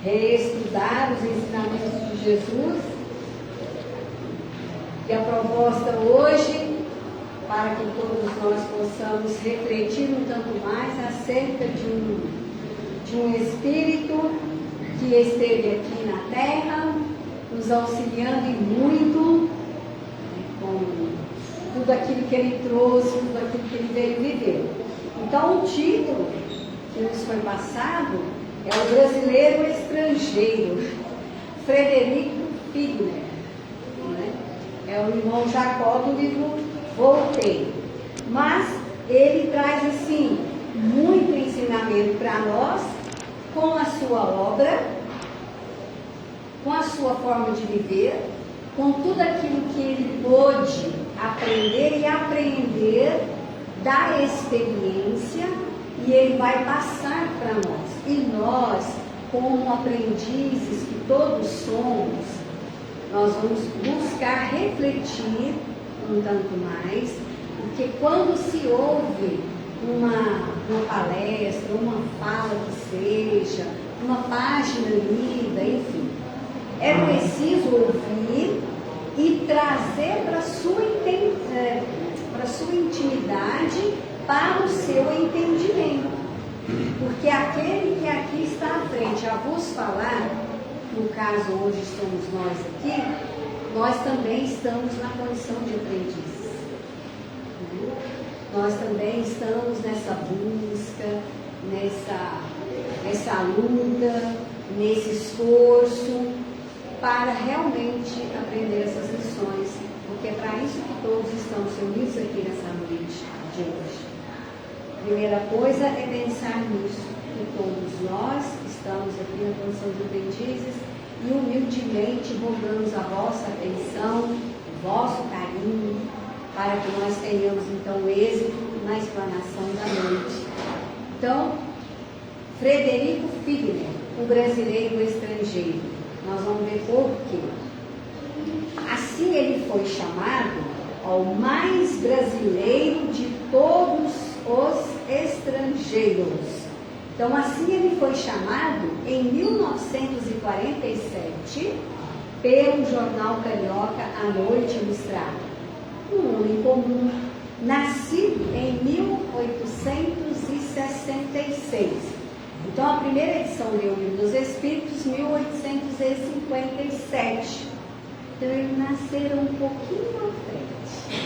reestudar os ensinamentos de Jesus. E a proposta hoje, para que todos nós possamos refletir um tanto mais acerca de um Espírito que esteve aqui na Terra, nos auxiliando em muito, com tudo aquilo que ele trouxe, tudo aquilo que ele veio viver. Então, o título que nos foi passado é O Brasileiro Estrangeiro, Frederico Figner, né? É o irmão Jacó do livro Voltei. Mas ele traz assim muito ensinamento para nós, com a sua obra, com a sua forma de viver, com tudo aquilo que ele pôde aprender e aprender da experiência, e ele vai passar para nós. E nós, como aprendizes que todos somos, nós vamos buscar refletir um tanto mais, porque quando se ouve uma palestra, uma fala que seja, uma página lida, enfim, é preciso ouvir e trazer para a sua intimidade, para o seu entendimento. Porque aquele que aqui está à frente a vos falar, no caso hoje somos nós aqui, nós também estamos na condição de aprendizes. Nós também estamos nessa busca, nessa luta, nesse esforço, para realmente aprender essas lições, porque é para isso que todos estamos reunidos aqui nessa noite de hoje. A primeira coisa é pensar nisso, que todos nós estamos aqui na condição de aprendizes e humildemente rogamos a vossa atenção, o vosso carinho, para que nós tenhamos então êxito na explanação da noite. Então, Frederico Figner, o brasileiro estrangeiro. Nós vamos ver por quê. Assim ele foi chamado ao mais brasileiro de todos os estrangeiros. Então, assim ele foi chamado em 1947 pelo jornal carioca A Noite Ilustrada. Um homem comum, nascido em 1866. Então, a primeira edição do Livro dos Espíritos, 1857. Então, ele nasceu um pouquinho à frente.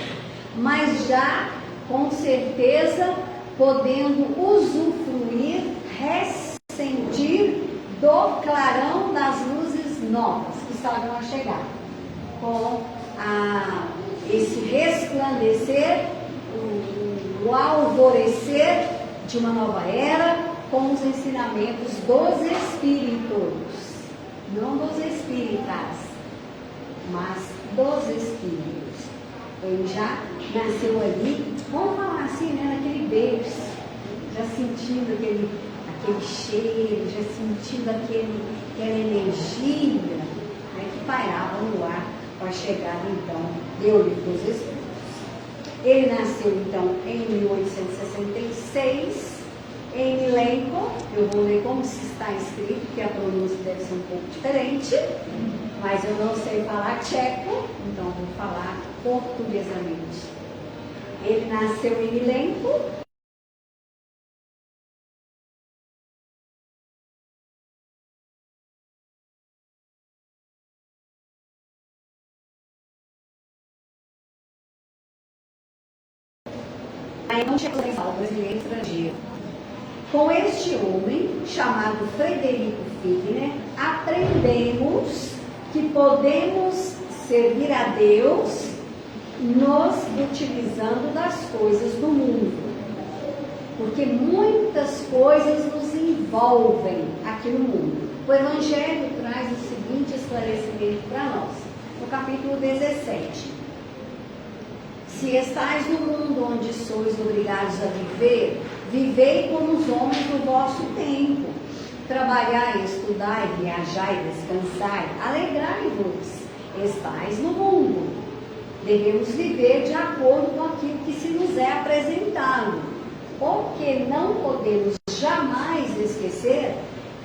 Mas já, com certeza, podendo usufruir, ressentir do clarão das luzes novas que estavam a chegar. Com esse resplandecer, o alvorecer de uma nova era, com os ensinamentos dos espíritos, não dos espíritas, mas dos espíritos. Ele já nasceu ali, vamos falar assim, né, naquele berço, já sentindo aquele cheiro, já sentindo aquela energia, né, que pairava no ar com a chegada então do Livro dos Espíritos. Ele nasceu então em 1866. Em Milenko, eu vou ler como se está escrito, porque a pronúncia deve ser um pouco diferente, mas eu não sei falar tcheco, então vou falar portuguesamente. Ele nasceu em Milenko. Aí não chegou a brasileiro estrangeiro. Com este homem, chamado Frederico Figner, aprendemos que podemos servir a Deus nos utilizando das coisas do mundo. Porque muitas coisas nos envolvem aqui no mundo. O Evangelho traz o seguinte esclarecimento para nós, no capítulo 17. Se estáis no mundo onde sois obrigados a viver, vivei como os homens do vosso tempo. Trabalhai, estudai, viajai, descansai, alegrai-vos. Estais no mundo. Devemos viver de acordo com aquilo que se nos é apresentado. O que não podemos jamais esquecer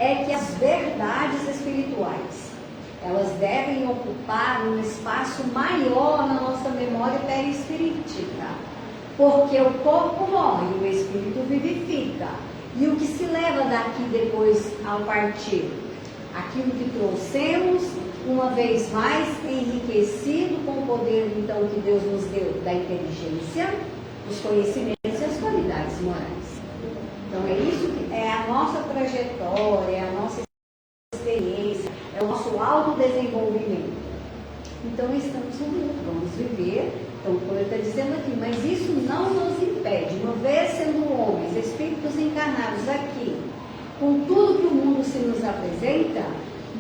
é que as verdades espirituais, elas devem ocupar um espaço maior na nossa memória perispirítica, porque o corpo morre, o espírito vivifica. E o que se leva daqui depois ao partir? Aquilo que trouxemos, uma vez mais enriquecido com o poder então que Deus nos deu da inteligência, os conhecimentos e as qualidades morais. Então é isso que é a nossa trajetória, é a nossa experiência, é o nosso autodesenvolvimento. Então estamos no mundo, vamos viver. Então, como ele está dizendo aqui, mas isso não nos impede, uma vez sendo homens, espíritos encarnados aqui, com tudo que o mundo se nos apresenta,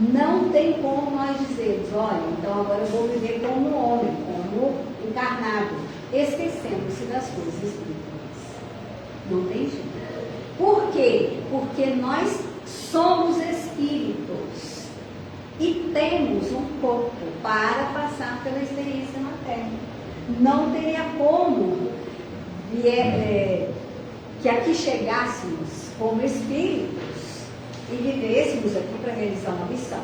não tem como nós dizermos, olha, então agora eu vou viver como homem, como encarnado, esquecendo-se das coisas espirituais. Não tem jeito. Por quê? Porque nós somos espíritos e temos um corpo para passar pela experiência na Terra. Não teria como que aqui chegássemos como espíritos e vivêssemos aqui para realizar uma missão.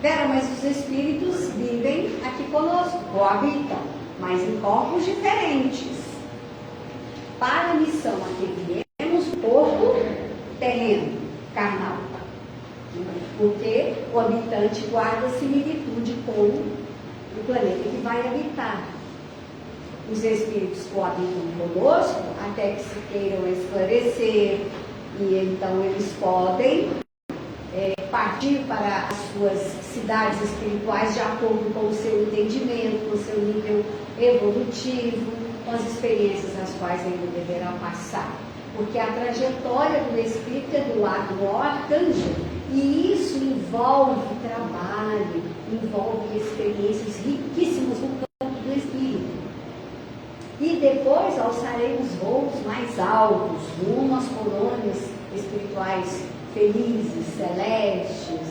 Vera, mas os espíritos vivem aqui conosco, coabitam, mas em corpos diferentes. Para a missão aqui viemos o corpo terreno, carnal. Porque o habitante guarda similitude com o planeta que vai habitar. Os espíritos coabitam conosco até que se queiram esclarecer, e então eles podem partir para as suas cidades espirituais de acordo com o seu entendimento, com o seu nível evolutivo, com as experiências as quais ainda deverá passar. Porque a trajetória do espírito é do lado do arcanjo, e isso envolve trabalho, envolve experiências riquíssimas no campo do espírito. E depois alçaremos voos mais altos, rumo às colônias espirituais felizes, celestes,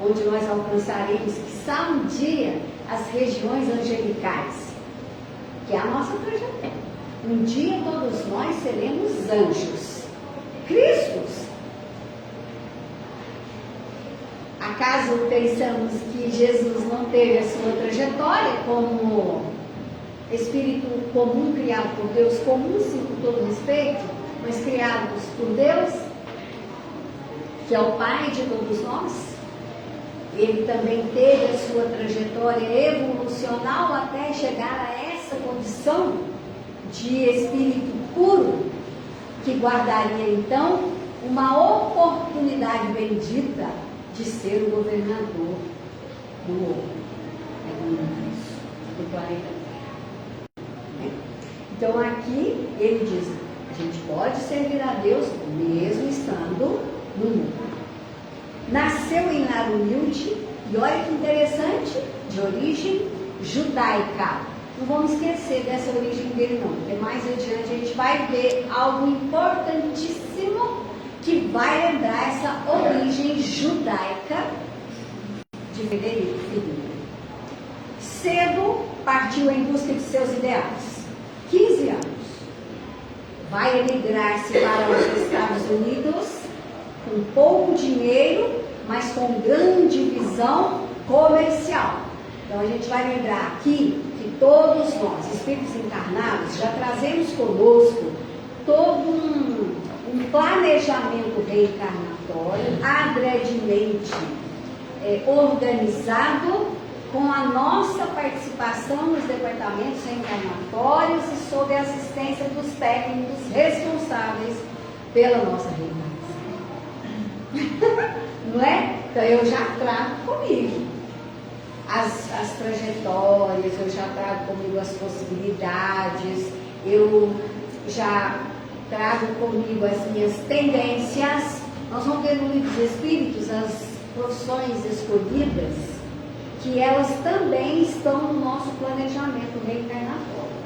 onde nós alcançaremos, quiçá um dia, as regiões angelicais, que é a nossa trajetória. Um dia todos nós seremos anjos, Cristos. Acaso pensamos que Jesus não teve a sua trajetória como espírito comum, criado por Deus, comum sim, com todo respeito, mas criados por Deus, que é o Pai de todos nós? Ele também teve a sua trajetória evolucional até chegar a essa condição de espírito puro, que guardaria então uma oportunidade bendita de ser o governador do planeta. Então aqui ele diz, a gente pode servir a Deus mesmo estando no mundo. Nasceu em lar humilde, e olha que interessante, de origem judaica. Não vamos esquecer dessa origem dele não, porque mais adiante a gente vai ver algo importantíssimo que vai lembrar essa origem judaica de Frederico Filho. Cedo partiu em busca de seus ideais. 15 anos. Vai emigrar-se para os Estados Unidos com pouco dinheiro, mas com grande visão comercial. Então a gente vai lembrar aqui que todos nós, espíritos encarnados, já trazemos conosco todo um planejamento reencarnatório, adredemente organizado, com a nossa participação nos departamentos reencarnatórios e sob a assistência dos técnicos responsáveis pela nossa reencarnação. Não é? Então eu já trago comigo as trajetórias, eu já trago comigo as possibilidades, eu já trago comigo as minhas tendências. Nós vamos ver no livro dos Espíritos as profissões escolhidas, que elas também estão no nosso planejamento reencarnatório,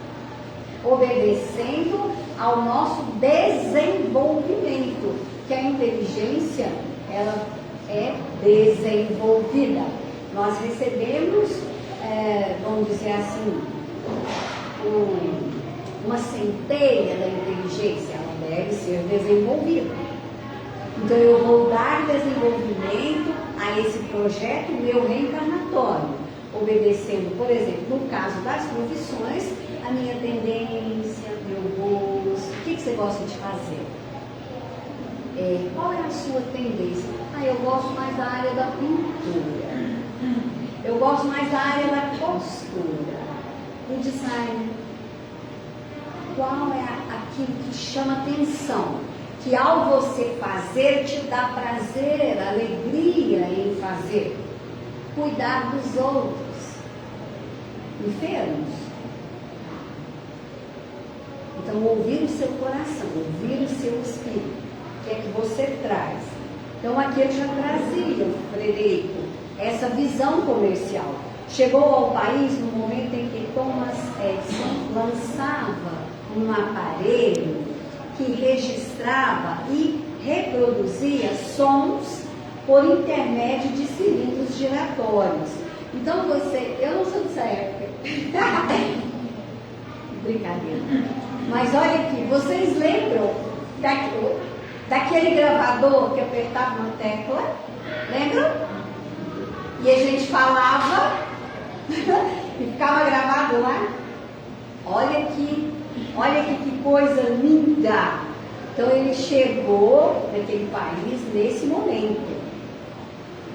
obedecendo ao nosso desenvolvimento, que a inteligência, ela é desenvolvida. Nós recebemos, vamos dizer assim, uma centelha da inteligência, ela deve ser desenvolvida. Então eu vou dar desenvolvimento a esse projeto meu reencarnatório, obedecendo, por exemplo, no caso das profissões, a minha tendência, meu gosto. O que você gosta de fazer? Qual é a sua tendência? Eu gosto mais da área da pintura. Eu gosto mais da área da costura, do design. Qual é aquilo que te chama atenção? Que ao você fazer, te dá prazer, alegria em fazer. Cuidar dos outros. Enfermos. Então, ouvir o seu coração, ouvir o seu espírito. O que é que você traz? Então, aqui eu já trazia, Frederico, essa visão comercial. Chegou ao país no momento em que Thomas Edison lançava um aparelho que registrava e reproduzia sons por intermédio de cilindros giratórios. Então eu não sou dessa época. Brincadeira. Mas olha aqui, vocês lembram daquele gravador que apertava uma tecla? Lembram? E a gente falava e ficava gravado lá. Olha aqui que coisa linda. Então ele chegou naquele país nesse momento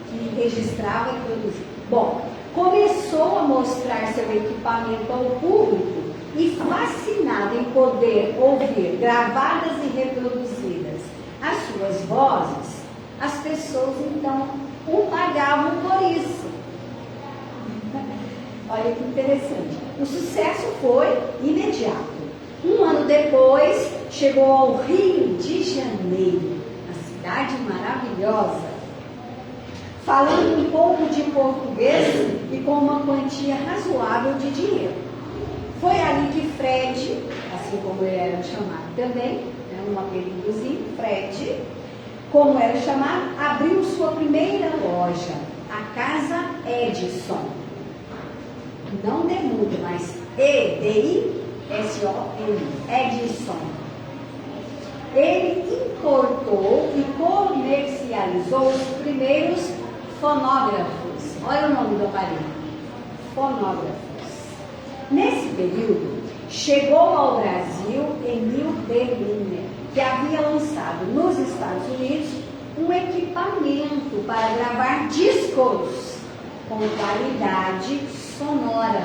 que registrava e produzia. Bom, começou a mostrar seu equipamento ao público e fascinado em poder ouvir gravadas e reproduzidas as suas vozes, as pessoas então o pagavam por isso. Olha que interessante. O sucesso foi imediato. Um ano depois, chegou ao Rio de Janeiro, uma cidade maravilhosa, falando um pouco de português e com uma quantia razoável de dinheiro. Foi ali que Fred, assim como ele era chamado também, um apelidozinho, Fred, como era chamado, abriu sua primeira loja, a Casa Edison. Não Demudo, mas EDISON, Edison. Ele importou e comercializou os primeiros fonógrafos. Olha o nome do aparelho. Fonógrafos. Nesse período, chegou ao Brasil Emil Berliner, que havia lançado nos Estados Unidos um equipamento para gravar discos com qualidade sonora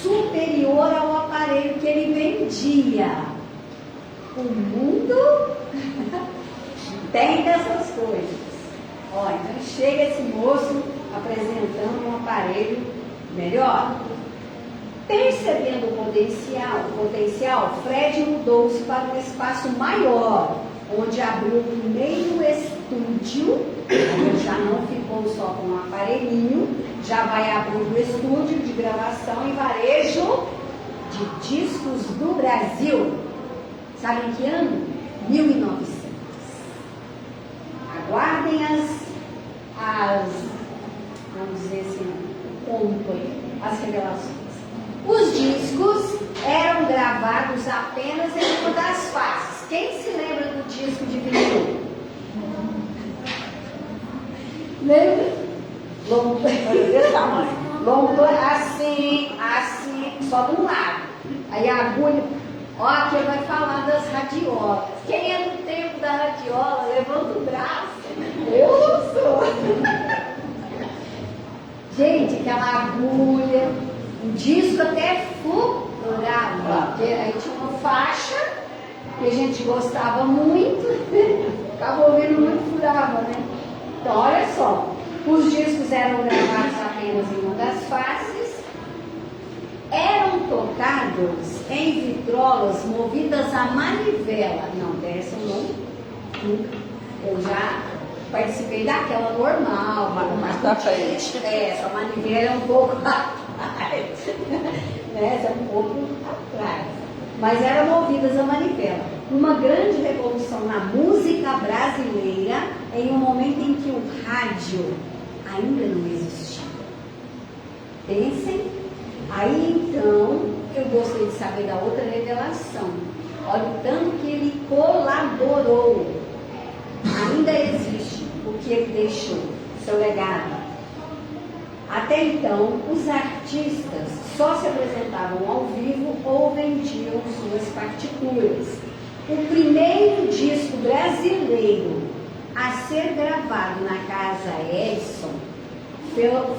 superior ao aparelho que ele vendia. O mundo tem dessas coisas. Olha, então chega esse moço apresentando um aparelho melhor. Percebendo o potencial, Fred mudou-se para um espaço maior, onde abriu o primeiro estúdio. Ele já não ficou só com um aparelhinho, já vai abrir um estúdio de gravação e varejo de discos do Brasil. Sabe em que ano? 1900. Aguardem vamos dizer assim, as revelações. Os discos eram gravados apenas em uma das faces. Quem se lembra do disco de vinil? Lembra? Longo desse tamanho. Longo assim, só de um lado. Aí a agulha, ó, aqui vai falar das radiolas. Quem é do tempo da radiola, levanta o braço. Eu não sou. Gente, aquela agulha, o disco até furava, porque aí tinha uma faixa que a gente gostava muito, ficava ouvindo muito, furava, né? Então, olha só, os discos eram gravados apenas em uma das faces, eram tocados em vitrolas movidas a manivela. Não, dessa nunca. Eu já participei daquela normal, mas tá frente. Essa manivela é um pouco atrás, né? Essa é um pouco atrás. Mas eram movidas a manivela. Uma grande revolução na música brasileira em um momento em que o rádio ainda não existia. Pensem. Aí então, eu gostaria de saber da outra revelação. Olha o tanto que ele colaborou ainda existe o que ele deixou, seu legado. Até então, os artistas só se apresentavam ao vivo ou vendiam suas partituras. O primeiro disco brasileiro a ser gravado na Casa Edison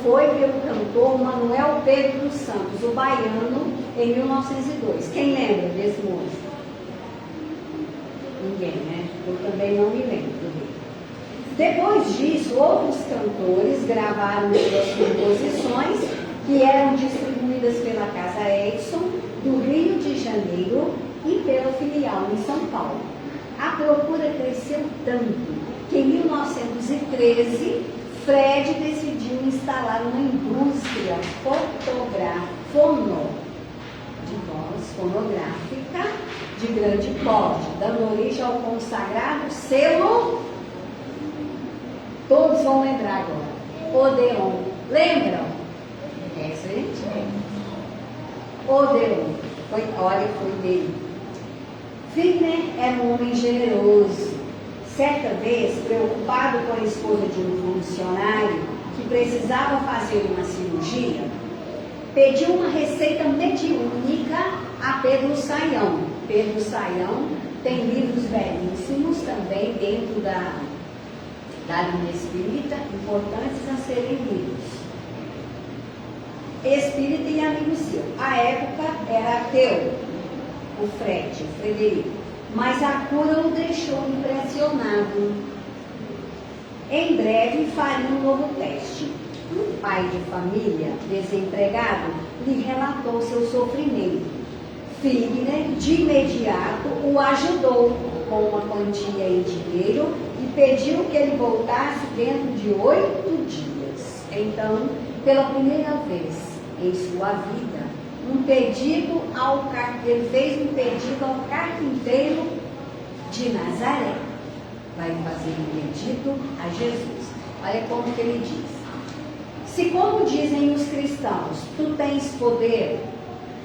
foi pelo cantor Manuel Pedro dos Santos, o baiano, em 1902. Quem lembra desse músico? Ninguém, né? Eu também não me lembro dele. Depois disso, outros cantores gravaram suas composições, que eram distribuídas pela Casa Edison, do Rio de Janeiro e pela filial em São Paulo. A procura cresceu tanto que em 1913, Fred decidiu instalar uma indústria fonográfica de grande porte, dando origem ao consagrado selo. Todos vão lembrar agora. Odeon. Lembram? Essa gente lembra. Odeon. Foi dele. Wigner era um homem generoso. Certa vez, preocupado com a esposa de um funcionário que precisava fazer uma cirurgia, pediu uma receita mediúnica a Pedro Sayão. Pedro Sayão tem livros belíssimos também dentro da linha espírita, importantes a serem lidos. Espírita e amigo seu. À época era ateu, o Frederico. Mas a cura o deixou impressionado. Em breve faria um novo teste. Um pai de família, desempregado, lhe relatou seu sofrimento. Wigner, de imediato, o ajudou com uma quantia em dinheiro e pediu que ele voltasse dentro de 8 dias. Então, pela primeira vez em sua vida, ele fez um pedido ao carpinteiro de Nazaré. Vai fazer um pedido a Jesus. Olha como que ele diz. Se, como dizem os cristãos, tu tens poder,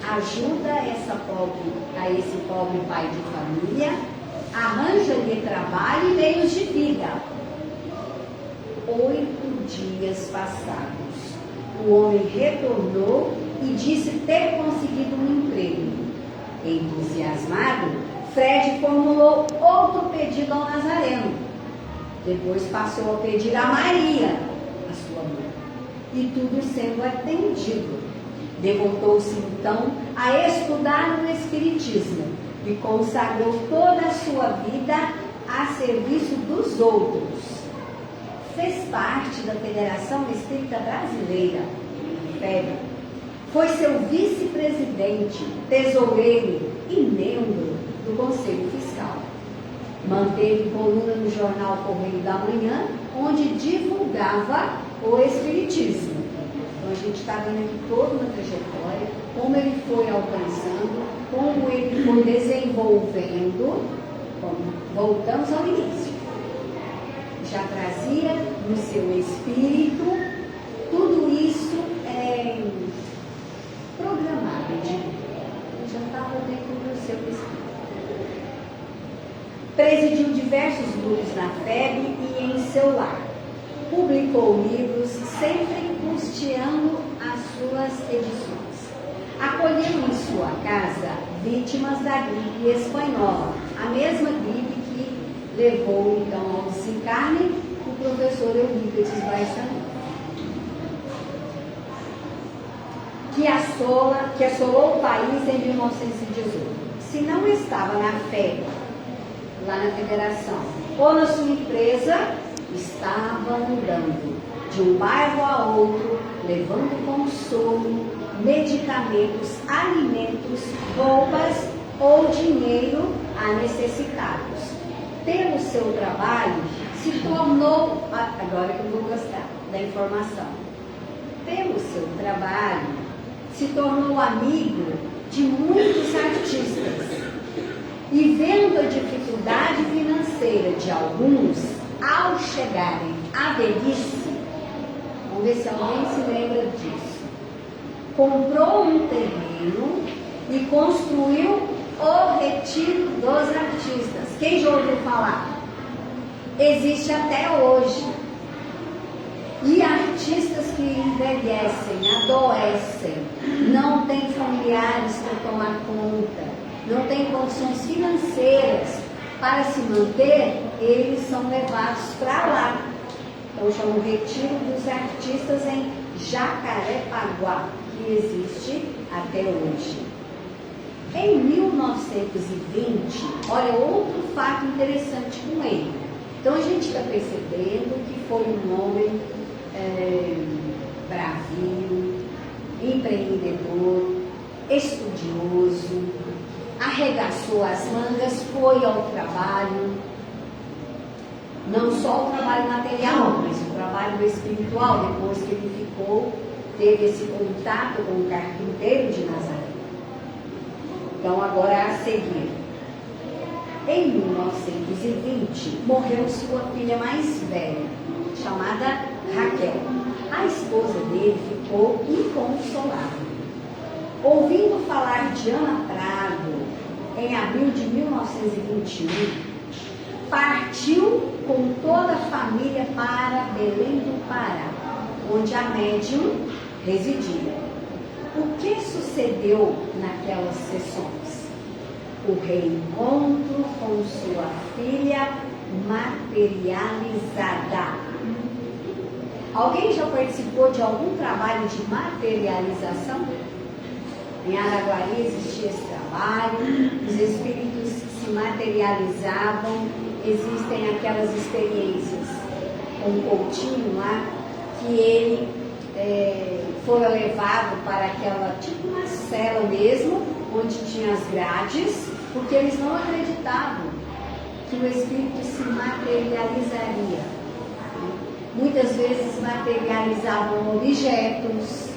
ajuda a esse pobre pai de família, arranja-lhe trabalho e meios de vida. 8 dias passados, o homem retornou e disse ter conseguido um emprego. Entusiasmado, Fred formulou outro pedido ao Nazareno. Depois passou a pedir a Maria, a sua mãe, e tudo sendo atendido. Devotou-se então a estudar o Espiritismo e consagrou toda a sua vida a serviço dos outros. Fez parte da Federação Espírita Brasileira, FEB. Foi seu vice-presidente, tesoureiro e membro do Conselho Fiscal. Manteve coluna no jornal Correio da Manhã, onde divulgava o Espiritismo. Então a gente está vendo aqui toda uma trajetória, como ele foi alcançando, como ele foi desenvolvendo. Bom, voltamos ao início. Já trazia no seu espírito tudo isso programado, já estava dentro do seu espírito. Presidiu diversos grupos na FEB e em seu lar. Publicou livros, sempre custeando as suas edições. Acolheu em sua casa vítimas da gripe espanhola, a mesma gripe que levou então ao desencarne o professor Eurípides Barçanufo, que assolou o país em 1918. Se não estava na FEB, lá na Federação, ou na sua empresa, estava andando de um bairro a outro, levando consolo, medicamentos, alimentos, roupas ou dinheiro a necessitados. Pelo seu trabalho, se tornou, agora que eu vou gostar da informação, pelo seu trabalho, se tornou amigo de muitos artistas. E vendo a dificuldade financeira de alguns, ao chegarem à velhice, vamos ver se alguém se lembra disso, comprou um terreno e construiu o Retiro dos Artistas. Quem já ouviu falar? existe até hoje. E artistas que envelhecem, adoecem, não têm familiares para tomar conta, não têm condições financeiras para se manter, eles são levados para lá. Então chama o Retiro dos Artistas em Jacarepaguá, que existe até hoje. Em 1920, olha outro fato interessante com ele. Então a gente está percebendo que foi um homem bravio, empreendedor, estudioso, arregaçou as mangas, foi ao trabalho, não só o trabalho material, mas o trabalho espiritual, depois que ele teve esse contato com o carpinteiro de Nazaré. Então agora a seguir. Em 1920, morreu sua filha mais velha, chamada Raquel. A esposa dele ficou inconsolável. Ouvindo falar de Ana Prado, em abril de 1921, partiu com toda a família para Belém do Pará, onde a médium residia. O que sucedeu naquelas sessões? O reencontro com sua filha materializada. Alguém já participou de algum trabalho de materialização? Em Araguari existia esse trabalho, os espíritos se materializavam, existem aquelas experiências com o Coutinho lá, que ele fora levado para aquela, tipo uma cela mesmo, onde tinha as grades, porque eles não acreditavam que o espírito se materializaria. Muitas vezes materializavam objetos,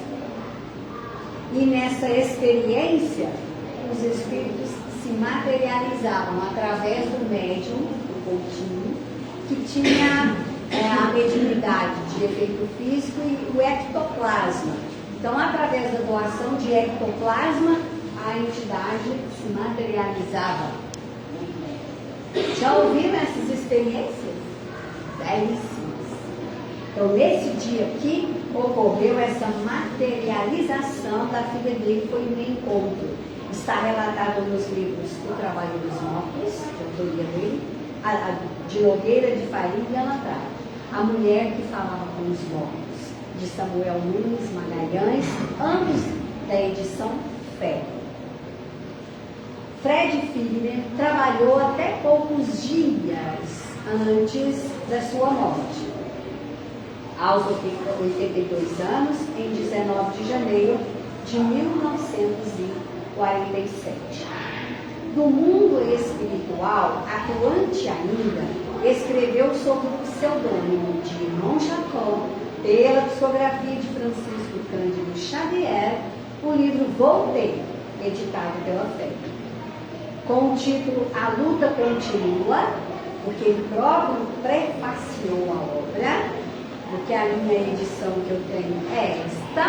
e nessa experiência os espíritos se materializavam através do médium, do Coutinho, que tinha a mediunidade de efeito físico e o ectoplasma. Então, através da doação de ectoplasma, a entidade se materializava. Já ouviram essas experiências? Belíssimas. Então, nesse dia aqui, ocorreu essa materialização da filha dele, foi um encontro. Está relatado nos livros O Trabalho dos Mortos, de autoria dele, de Nogueira de Faria e Ana Prado. A mulher que falava com os mortos, de Samuel Nunes Magalhães, ambos da edição Fé. Fred Filmer trabalhou até poucos dias antes da sua morte. Aos 82 anos, em 19 de janeiro de 1947. No mundo espiritual, atuante ainda, escreveu sob o pseudônimo de Irmão Jacó, pela psicografia de Francisco Cândido Xavier, o livro Voltei, editado pela Fé. Com o título A Luta Continua, porque ele próprio prefaciou a obra, porque a minha edição que eu tenho é esta.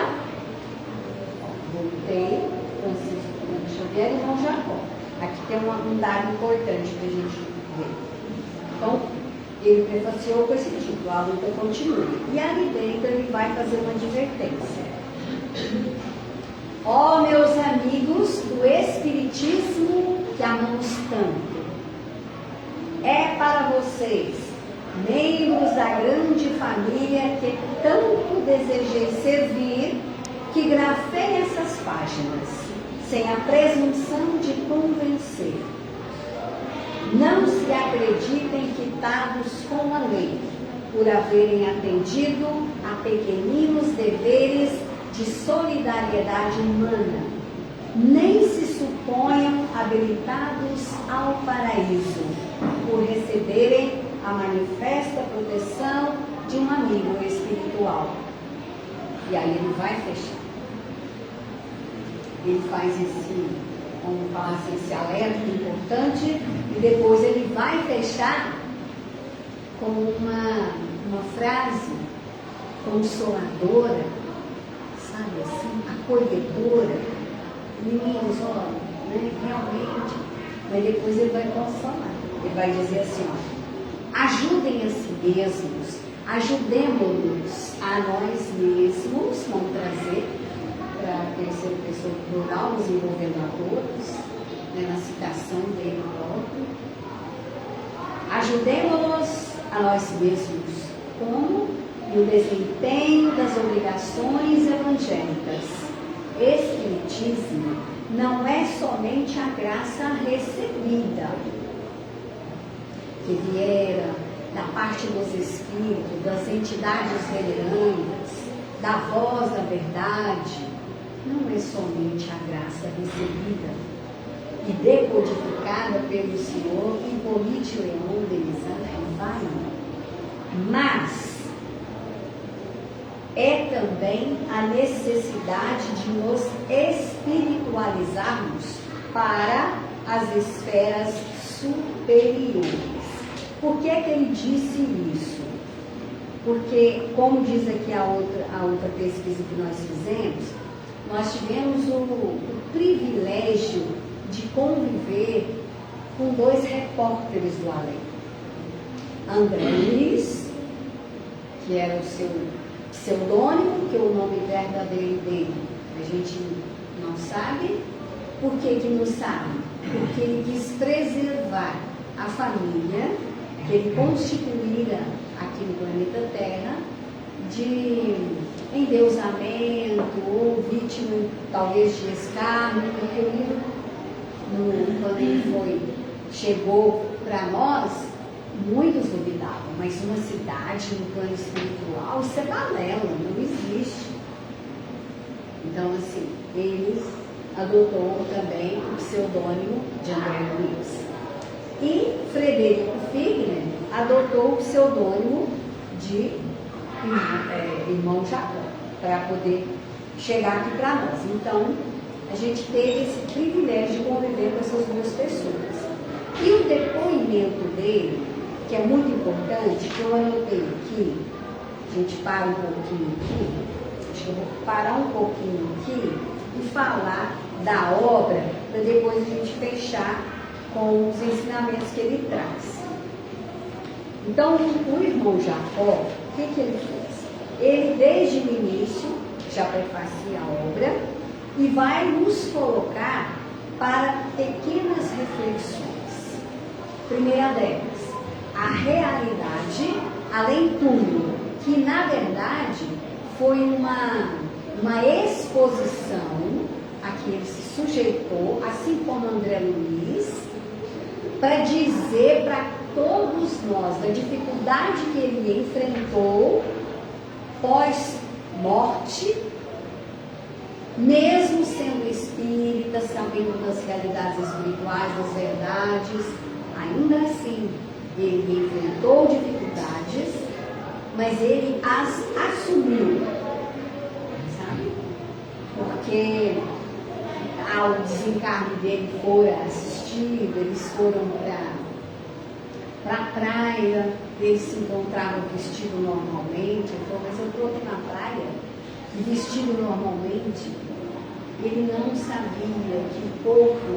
Voltei, Francisco Cândido Xavier e Irmão Jacó. Aqui tem um dado importante para a gente ver. Então, ele prefaciou com esse título, A Luta Continua. E ali dentro ele vai fazer uma advertência. Ó, meus amigos do Espiritismo que amamos tanto, é para vocês, membros da grande família que tanto desejei servir, que grafei essas páginas, sem a presunção de convencer. Não se acreditem quitados com a lei, por haverem atendido a pequeninos deveres de solidariedade humana, nem se suponham habilitados ao paraíso, por receberem a manifesta proteção de um amigo espiritual. E aí ele vai fechar. Ele faz esse alerta importante, e depois ele vai fechar com uma frase consoladora, sabe assim, acolhedora. Meninos, olha, né, realmente, mas depois ele vai consolar. Ele vai dizer assim, ó, ajudem a si mesmos, ajudemos-nos a nós mesmos, vamos trazer para a terceira pessoa plural, nos envolvendo a todos, né, na citação dele próprio. Ajudemos-nos a nós mesmos, como no desempenho das obrigações evangélicas. Espiritismo não é somente a graça recebida, que viera da parte dos espíritos, das entidades venerandas, da voz da verdade. Não é somente a graça recebida e decodificada pelo Senhor Hipólito Leão Denis Vai, mas é também a necessidade de nos espiritualizarmos para as esferas superiores. Por que é que ele disse isso? Porque, como diz aqui a outra pesquisa que nós fizemos, nós tivemos o privilégio de conviver com 2 repórteres do além. André Luiz, que era o seu pseudônimo, que o nome verdadeiro dele a gente não sabe. Por que não sabe? Porque ele quis preservar a família que ele constituíra aqui no planeta Terra de endeusamento ou vítima talvez de escárnio, porque o livro, quando ele chegou para nós, muitos duvidavam, mas uma cidade no plano espiritual, isso é balela, não existe. Então, assim, ele adotou também o pseudônimo de André Luiz. E Frederico Figner adotou o pseudônimo de Irmão Jacó, para poder chegar aqui para nós. Então, a gente teve esse privilégio de conviver com essas 2 pessoas. E o depoimento dele, que é muito importante, que eu anotei aqui, a gente para um pouquinho aqui, acho que eu vou parar um pouquinho aqui e falar da obra, para depois a gente fechar com os ensinamentos que ele traz. Então, o irmão Jacó, o que ele fez? Ele, desde o início, já prefacia a obra e vai nos colocar para pequenas reflexões. Primeira delas, a realidade além túmulo, que na verdade foi uma exposição a que ele se sujeitou, assim como André Luiz, para dizer para todos nós da dificuldade que ele enfrentou pós-morte, mesmo sendo espírita, sabendo das realidades espirituais, das verdades, ainda assim ele enfrentou dificuldades, mas ele as assumiu, sabe? Porque ao desencarne dele fora assistido, eles foram para a praia, eles se encontravam vestido normalmente. Ele falou, mas eu estou aqui na praia e vestido normalmente. Ele não sabia que o corpo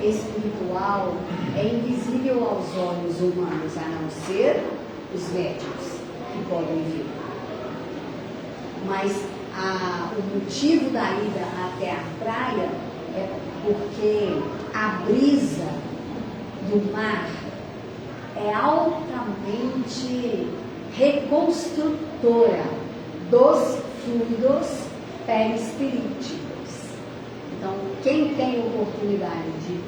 espiritual é invisível aos olhos humanos, a não ser os médicos que podem ver. Mas o motivo da ida até a praia é porque a brisa do mar é altamente reconstrutora dos fluidos perispiríticos. Então, quem tem oportunidade de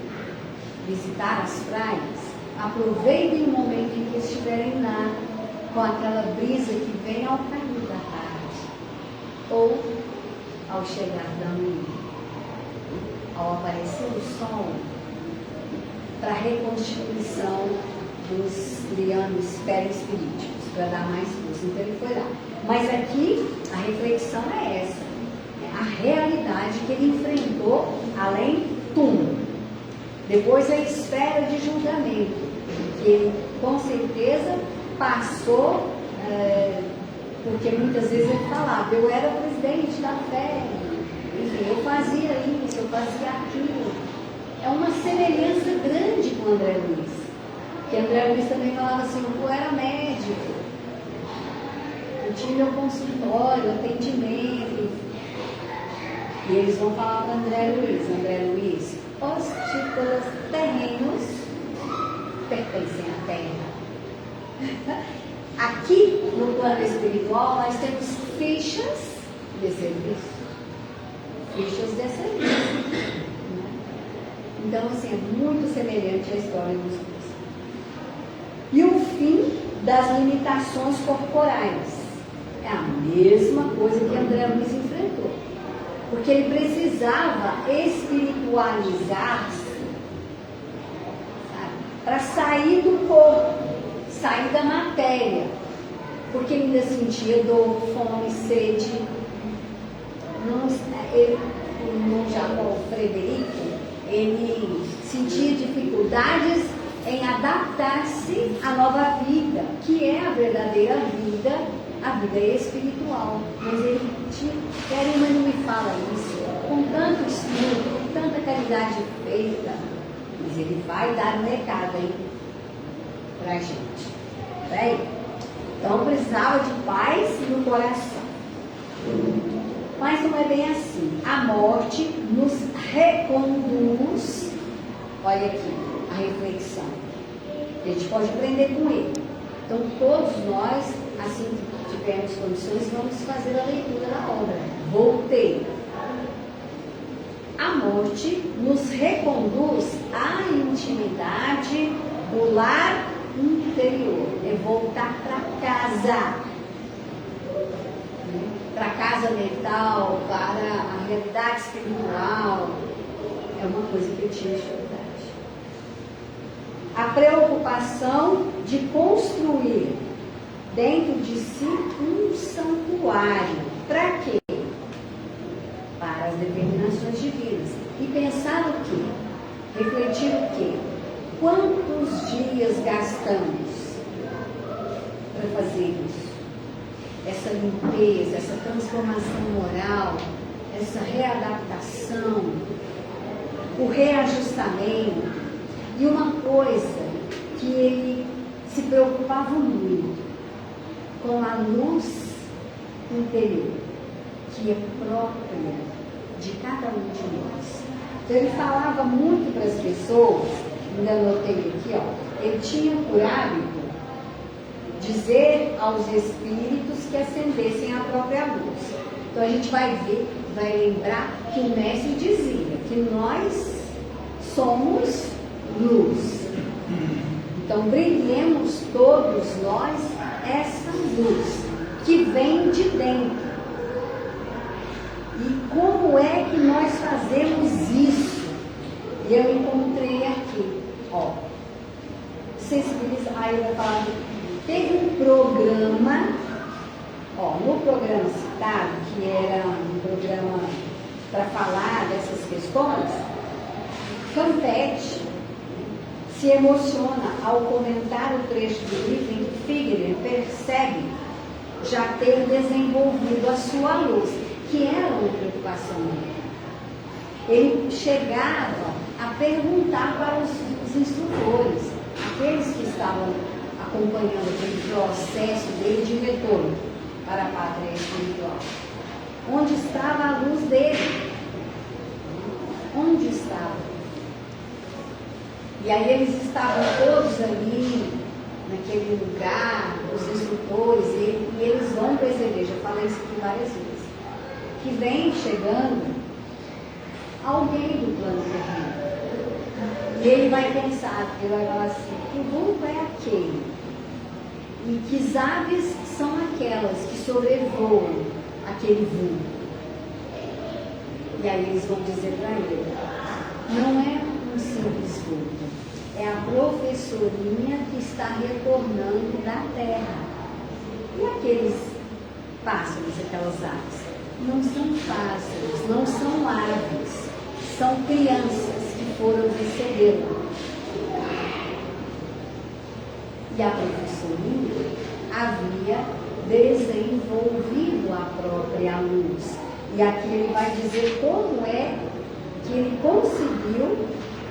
visitar as praias, aproveitem o momento em que estiverem lá, com aquela brisa que vem ao cair da tarde, ou ao chegar da manhã, ao aparecer o sol, para a reconstituição dos liames perispiríticos, para dar mais força. Então ele foi lá. Mas aqui a reflexão é essa, a realidade que ele enfrentou além túmulo. Depois a esfera de julgamento, que ele com certeza passou, porque muitas vezes ele falava, eu era presidente da fé, enfim, eu fazia isso, eu fazia aquilo. É uma semelhança grande com André Luiz. Que André Luiz também falava assim, eu era médico, eu tinha meu consultório, atendimento. E eles vão falar para André Luiz, os títulos terrenos pertencem à terra. Aqui no plano espiritual nós temos fichas de serviço. Fichas de serviço. Então, assim, é muito semelhante à história dos dois. E o fim das limitações corporais. É a mesma coisa que André Luiz enfrentou. Porque ele precisava espiritualizar-se para sair do corpo, sair da matéria. Porque ele ainda sentia dor, fome, sede. O irmão Jacob Frederico, ele sentia dificuldades em adaptar-se à nova vida, que é a verdadeira vida, a vida espiritual. Mas ele quer, mas não me fala isso, com tanto estudo, com tanta caridade feita, mas ele vai dar um recado aí pra gente. Bem, então precisava de paz no coração. Mas não é bem assim. A morte nos reconduz, olha aqui, a reflexão. A gente pode aprender com ele. Então todos nós, assim que tivermos condições, vamos fazer a leitura da obra. Voltei. A morte nos reconduz à intimidade do lar interior. É voltar para casa. Para a casa mental, para a realidade espiritual. É uma coisa que eu tinha dificuldade. A preocupação de construir dentro de si um santuário. Para quê? Para as determinações divinas. E pensar o quê? Refletir o quê? Quantos dias gastamos para fazer isso? Essa limpeza, essa transformação moral, essa readaptação, o reajustamento. E uma coisa que ele se preocupava muito, com a luz interior, que é própria de cada um de nós. Então ele falava muito para as pessoas, ainda anotei aqui, ó, ele tinha por hábito dizer aos espíritos que acendessem a própria luz. Então a gente vai ver, vai lembrar que o mestre dizia que nós somos luz. Então brilhemos todos nós essa luz que vem de dentro. E como é que nós fazemos isso? Eu encontrei aqui, ó, sensibilizar, aí eu falo. Teve um programa, ó, no programa citado, que era um programa para falar dessas questões, Campeche se emociona ao comentar o trecho do livro em que Figueiredo percebe já ter desenvolvido a sua luz, que era uma preocupação dele. Ele chegava a perguntar para os instrutores, aqueles que estavam acompanhando aquele processo dele de retorno para a pátria espiritual. Onde estava a luz dele? Onde estava? E aí eles estavam todos ali, naquele lugar, os instrutores, e eles vão perceber, já falei isso aqui várias vezes, que vem chegando alguém do plano terreno. E ele vai pensar, ele vai falar assim, que vulto é aquele? E que aves são aquelas que sobrevoam aquele vulto? E aí eles vão dizer para ele, não é um simples vulto, é a professorinha que está retornando da terra. E aqueles pássaros, aquelas aves? Não são pássaros, não são aves, são crianças que foram recebê-la. E a professorinha havia desenvolvido a própria luz. E aqui ele vai dizer como é que ele conseguiu,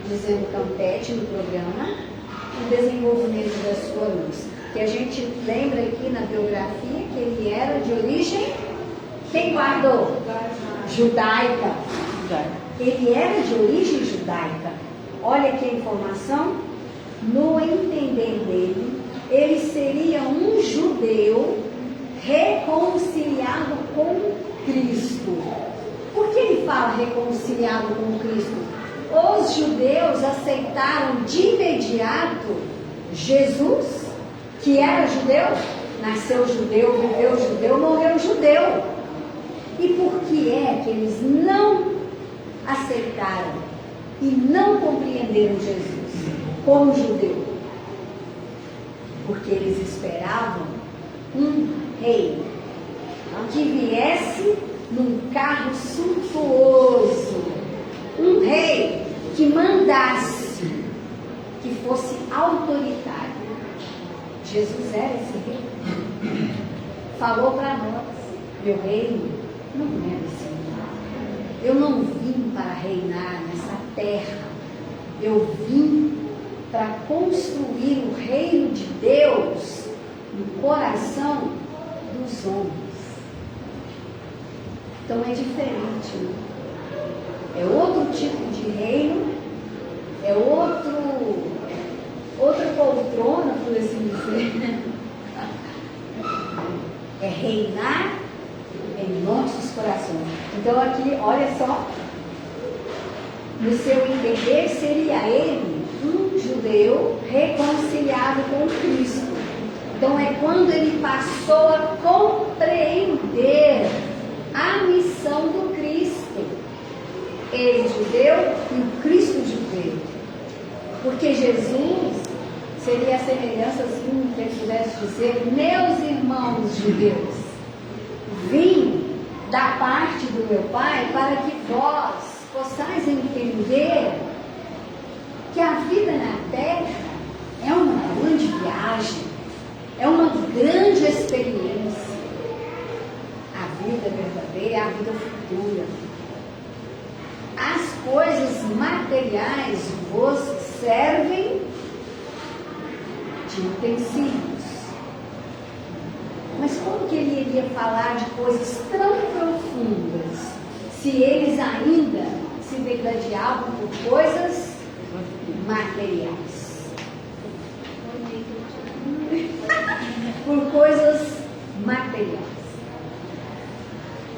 dizendo Campeche no programa, o desenvolvimento da sua luz. Que a gente lembra aqui na biografia que ele era de origem, quem guardou? Judaica. Ele era de origem judaica. Olha aqui a informação. No entender dele, ele seria um judeu reconciliado com Cristo. Por que ele fala reconciliado com Cristo? Os judeus aceitaram de imediato Jesus, que era judeu, nasceu judeu, viveu judeu, morreu judeu. E por que é que eles não aceitaram e não compreenderam Jesus como judeu? Porque eles esperavam um rei que viesse num carro suntuoso, um rei que mandasse, que fosse autoritário. Jesus era esse rei. Falou para nós: meu reino não é desse mundo. Eu não vim para reinar nessa terra. Eu vim para construir o reino de Deus no coração dos homens. Então é diferente, né? É outro tipo de reino, é outra poltrona, por assim dizer. É reinar em nossos corações. Então aqui, olha só, no seu entender, seria ele um judeu reconciliado com Cristo. Então é quando ele passou a compreender a missão do Cristo. Ele judeu e o Cristo judeu. Porque Jesus seria a semelhança, assim, que ele pudesse dizer: meus irmãos judeus, vim da parte do meu Pai para que vós possais entender que a vida na terra é uma grande viagem, é uma grande experiência. A vida verdadeira é a vida futura. As coisas materiais vos servem de utensílios. Mas como que ele iria falar de coisas tão profundas se eles ainda se degladiavam por coisas materiais? Por coisas materiais.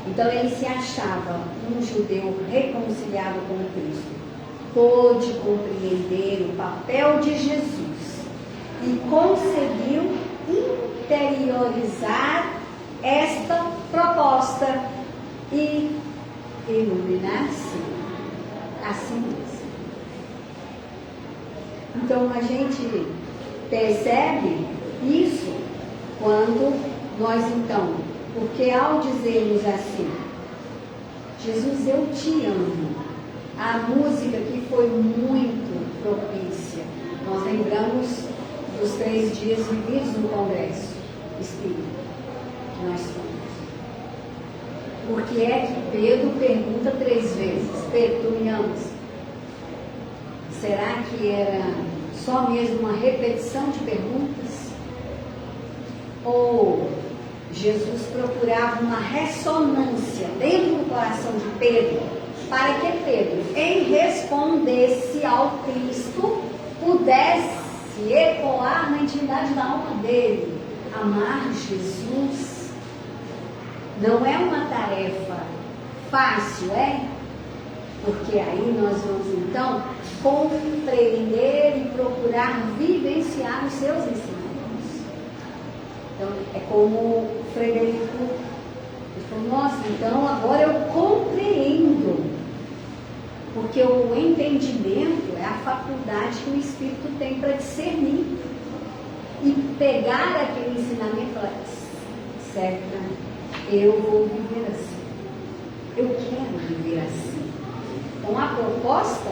Então ele se achava um judeu reconciliado com Cristo. Pôde compreender o papel de Jesus e conseguiu interiorizar esta proposta e iluminar-se a si mesmo. Então a gente percebe isso quando nós então, porque ao dizermos assim: Jesus, eu te amo, a música que foi muito propícia, nós lembramos dos 3 dias vividos no Congresso Espírita que nós fomos. Por que é que Pedro pergunta 3 vezes: Pedro, tu me amas? Será que era só mesmo uma repetição de perguntas? Ou Jesus procurava uma ressonância dentro do coração de Pedro, para que Pedro, em respondesse ao Cristo, pudesse ecoar na intimidade da alma dele? Amar Jesus não é uma tarefa fácil, é? Porque aí nós vamos então compreender e procurar vivenciar os seus ensinamentos. Então é como Frederico, ele falou: nossa, então agora eu compreendo. Porque o entendimento é a faculdade que o Espírito tem para discernir e pegar aquele ensinamento e falar: certo, eu vou viver assim, eu quero viver assim. Então a proposta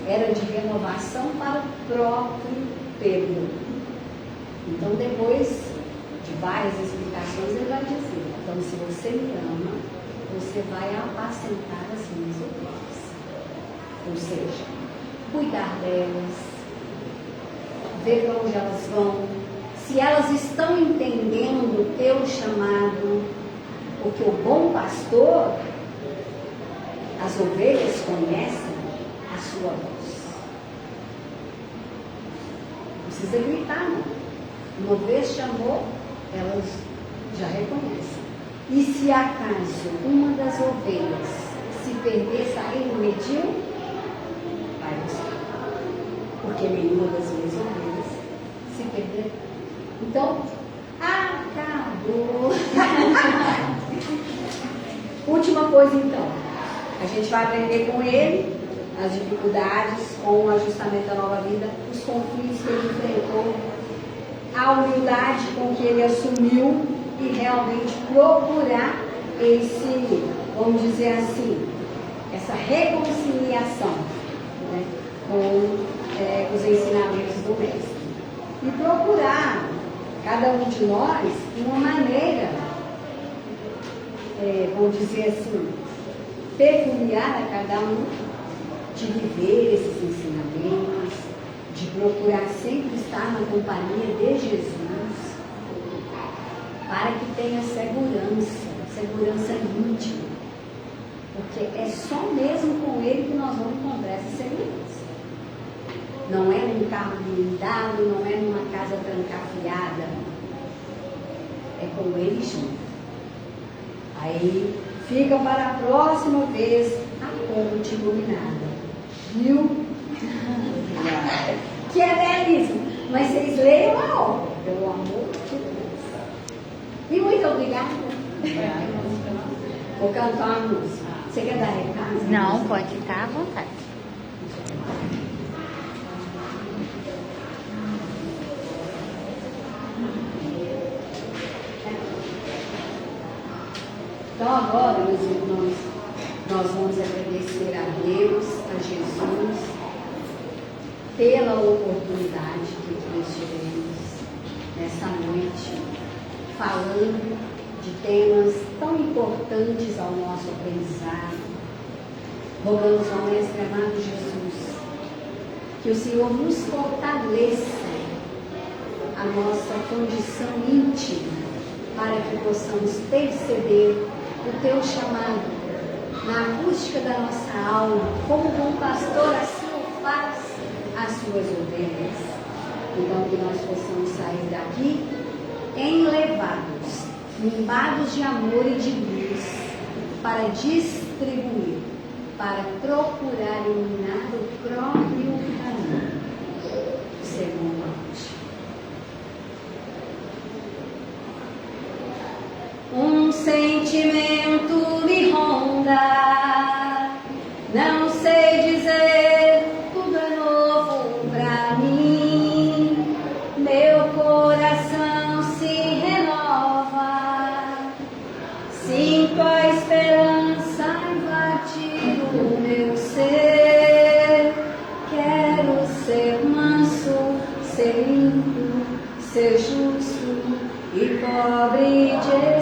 era de renovação para o próprio Pedro. Então depois de várias explicações ele vai dizer: então se você me ama, você vai apacentar as minhas ovelhas. Ou seja, cuidar delas, ver para onde elas vão, se elas estão entendendo o teu chamado, porque o bom pastor, as ovelhas conhecem a sua voz. Não precisa gritar, não. Uma vez chamou, elas já reconhecem. E se acaso uma das ovelhas se perder, sair no medinho, vai buscar. Porque nenhuma das minhas ovelhas se perder. Então, acabou. Última coisa então. A gente vai aprender com ele as dificuldades com o ajustamento da nova vida, os conflitos que ele enfrentou, a humildade com que ele assumiu e realmente procurar esse, vamos dizer assim, essa reconciliação, né, com os ensinamentos do Mestre. E procurar, cada um de nós, uma maneira, vamos dizer assim, peculiar a cada um, de viver esses ensinamentos, de procurar sempre estar na companhia de Jesus, para que tenha segurança íntima, porque é só mesmo com Ele que nós vamos encontrar essa segurança. Não é num carro blindado, não é numa casa trancafiada, é com Ele junto. Aí fica para a próxima vez a ponte iluminada. Viu? Que é belíssimo. Mas vocês leiam a obra, pelo amor de Deus. E muito obrigada. Vou cantar uma música. Você quer dar recado? Não, pode ficar à vontade. Então agora, meus irmãos, nós vamos agradecer a Deus, a Jesus, pela oportunidade que nós tivemos nessa noite, falando de temas tão importantes ao nosso aprendizado. Rogamos ao Mestre amado Jesus, que o Senhor nos fortaleça a nossa condição íntima, para que possamos perceber o teu chamado na acústica da nossa alma, como o bom pastor assim o faz as suas ovelhas. Então que nós possamos sair daqui enlevados, limbados de amor e de luz, para distribuir, para procurar iluminar o próprio caminho, segundo a um sentimento me ronda, não sei dizer, tudo é novo pra mim, meu coração se renova, sinto a esperança invadir o meu ser, quero ser manso, ser limpo, ser justo e pobre de